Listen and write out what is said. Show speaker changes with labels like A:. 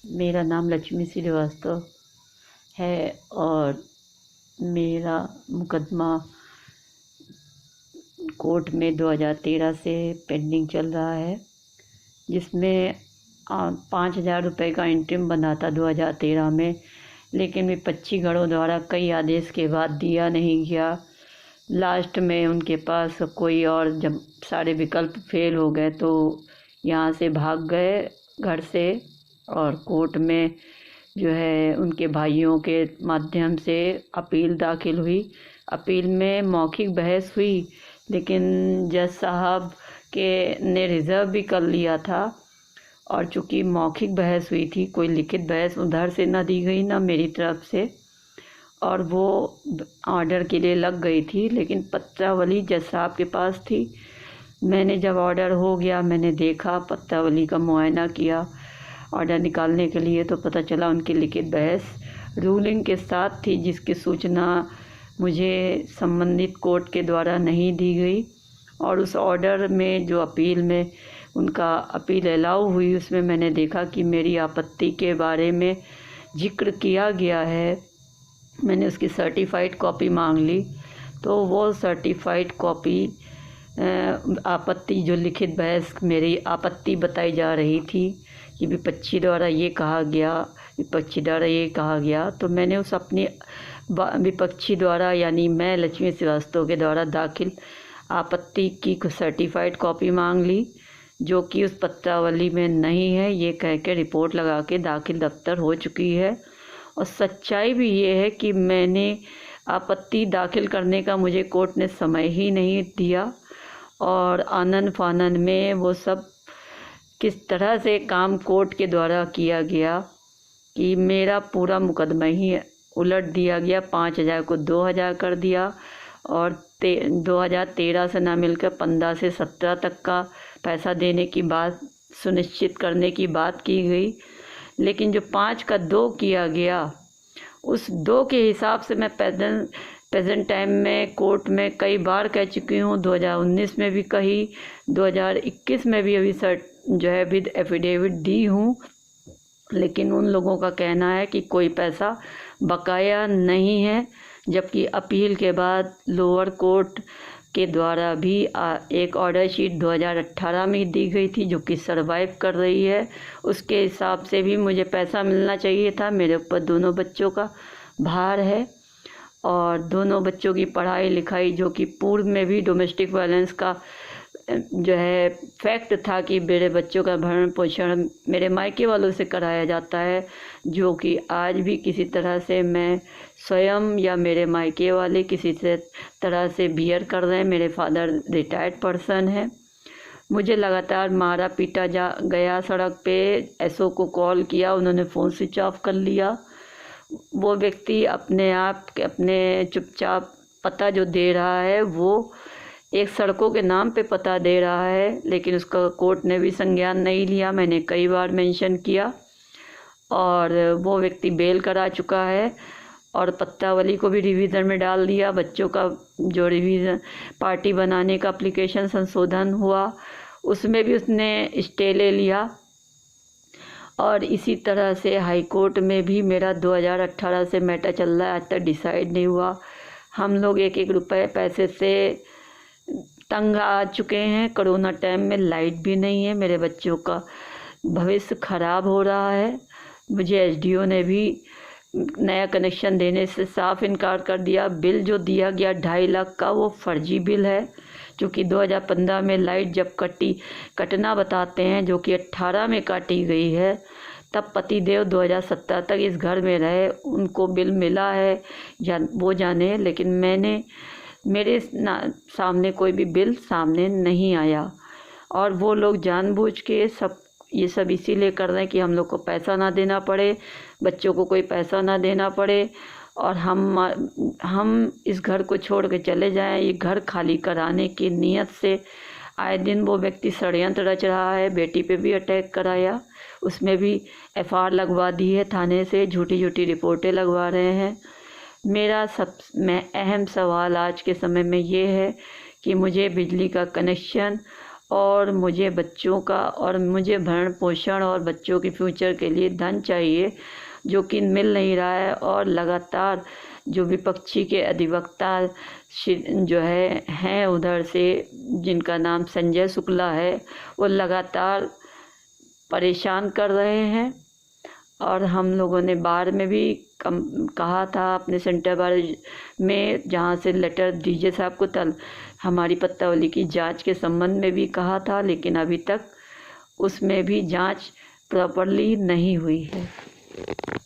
A: मेरा नाम लक्ष्मी श्रीवास्तव है और मेरा मुकदमा कोर्ट में 2013 से पेंडिंग चल रहा है, जिसमें 5,000 रुपये का इंटरिम बना था 2013 में, लेकिन विपक्षी गणों द्वारा कई आदेश के बाद दिया नहीं गया। लास्ट में उनके पास कोई और जब सारे विकल्प फेल हो गए तो यहाँ से भाग गए घर से, और कोर्ट में जो है उनके भाइयों के माध्यम से अपील दाखिल हुई। अपील में मौखिक बहस हुई, लेकिन जज साहब के ने रिज़र्व भी कर लिया था, और चूँकि मौखिक बहस हुई थी, कोई लिखित बहस उधर से ना दी गई ना मेरी तरफ से, और वो ऑर्डर के लिए लग गई थी, लेकिन पत्रावली जज साहब के पास थी। मैंने जब ऑर्डर हो गया, मैंने देखा, पत्रावली का मुआयना किया ऑर्डर निकालने के लिए, तो पता चला उनकी लिखित बहस रूलिंग के साथ थी, जिसकी सूचना मुझे संबंधित कोर्ट के द्वारा नहीं दी गई। और उस ऑर्डर में जो अपील में उनका अपील अलाउ हुई, उसमें मैंने देखा कि मेरी आपत्ति के बारे में जिक्र किया गया है। मैंने उसकी सर्टिफाइड कॉपी मांग ली, तो वो सर्टिफाइड कॉपी आपत्ति जो लिखित बहस मेरी आपत्ति बताई जा रही थी कि विपक्षी द्वारा ये कहा गया, तो मैंने उस अपनी विपक्षी द्वारा यानी मैं लक्ष्मी श्रीवास्तव के द्वारा दाखिल आपत्ति की सर्टिफाइड कॉपी मांग ली, जो कि उस पत्रावली में नहीं है, ये कह के रिपोर्ट लगा के दाखिल दफ्तर हो चुकी है। और सच्चाई भी ये है कि मैंने आपत्ति दाखिल करने का मुझे कोर्ट ने समय ही नहीं दिया, और आनन फानन में वो सब किस तरह से काम कोर्ट के द्वारा किया गया कि मेरा पूरा मुकदमा ही उलट दिया गया। 5,000 को 2,000 कर दिया, और 2013 से ना मिलकर 15 से 17 तक का पैसा देने की बात सुनिश्चित करने की बात की गई। लेकिन जो 5 का 2 किया गया, उस 2 के हिसाब से मैं प्रेजेंट टाइम में कोर्ट में कई बार कह चुकी हूँ, 2019 में भी कही, 2021 में भी अभी जो है विद एफिडेविट दी हूँ। लेकिन उन लोगों का कहना है कि कोई पैसा बकाया नहीं है, जबकि अपील के बाद लोअर कोर्ट के द्वारा भी एक ऑर्डर शीट 2018 में दी गई थी, जो कि सरवाइव कर रही है। उसके हिसाब से भी मुझे पैसा मिलना चाहिए था। मेरे ऊपर दोनों बच्चों का भार है, और दोनों बच्चों की पढ़ाई लिखाई, जो कि पूर्व में भी डोमेस्टिक वायलेंस का जो है फैक्ट था कि मेरे बच्चों का भरण पोषण मेरे मायके वालों से कराया जाता है, जो कि आज भी किसी तरह से मैं स्वयं या मेरे मायके वाले किसी से तरह से बियर कर रहे हैं। मेरे फादर रिटायर्ड पर्सन है। मुझे लगातार मारा पीटा गया सड़क पे। एसओ को कॉल किया, उन्होंने फ़ोन स्विच ऑफ कर लिया। वो व्यक्ति अपने चुपचाप पता जो दे रहा है, वो एक सड़कों के नाम पे पता दे रहा है, लेकिन उसका कोर्ट ने भी संज्ञान नहीं लिया। मैंने कई बार मेंशन किया, और वो व्यक्ति बेल करा चुका है, और पत्रावली को भी रिवीजन में डाल दिया। बच्चों का जो रिवीजन पार्टी बनाने का एप्लीकेशन संशोधन हुआ, उसमें भी उसने स्टे ले लिया। और इसी तरह से हाई कोर्ट में भी मेरा 2018 से मैटर चल रहा है, आज तक डिसाइड नहीं हुआ। हम लोग एक एक रुपए पैसे से तंग आ चुके हैं। कोरोना टाइम में लाइट भी नहीं है, मेरे बच्चों का भविष्य खराब हो रहा है। मुझे एसडीओ ने भी नया कनेक्शन देने से साफ इनकार कर दिया। बिल जो दिया गया 2.5 लाख का, वो फर्जी बिल है, क्योंकि 2015 में लाइट जब कटना बताते हैं, जो कि 18 में काटी गई है, तब पतिदेव 2017 तक इस घर में रहे। उनको बिल मिला है या वो जाने, लेकिन मेरे सामने कोई भी बिल सामने नहीं आया। और वो लोग जानबूझ के ये सब इसीलिए कर रहे हैं कि हम लोग को पैसा ना देना पड़े, बच्चों को कोई पैसा ना देना पड़े, और हम इस घर को छोड़ के चले जाएं। ये घर खाली कराने की नीयत से आए दिन वो व्यक्ति षड्यंत्र रच रहा है। बेटी पे भी अटैक कराया, उसमें भी एफआईआर लगवा दी है थाने से, झूठी झूठी रिपोर्टें लगवा रहे हैं। मेरा अहम सवाल आज के समय में ये है कि मुझे बिजली का कनेक्शन और मुझे भरण पोषण और बच्चों के फ्यूचर के लिए धन चाहिए, जो कि मिल नहीं रहा है। और लगातार जो विपक्षी के अधिवक्ता जो हैं उधर से, जिनका नाम संजय शुक्ला है, वो लगातार परेशान कर रहे हैं। और हम लोगों ने बार में भी कहा था, अपने सेंटर बार में जहाँ से लेटर डीजे साहब को हमारी पत्तावली की जांच के संबंध में भी कहा था, लेकिन अभी तक उसमें भी जांच प्रॉपरली नहीं हुई है।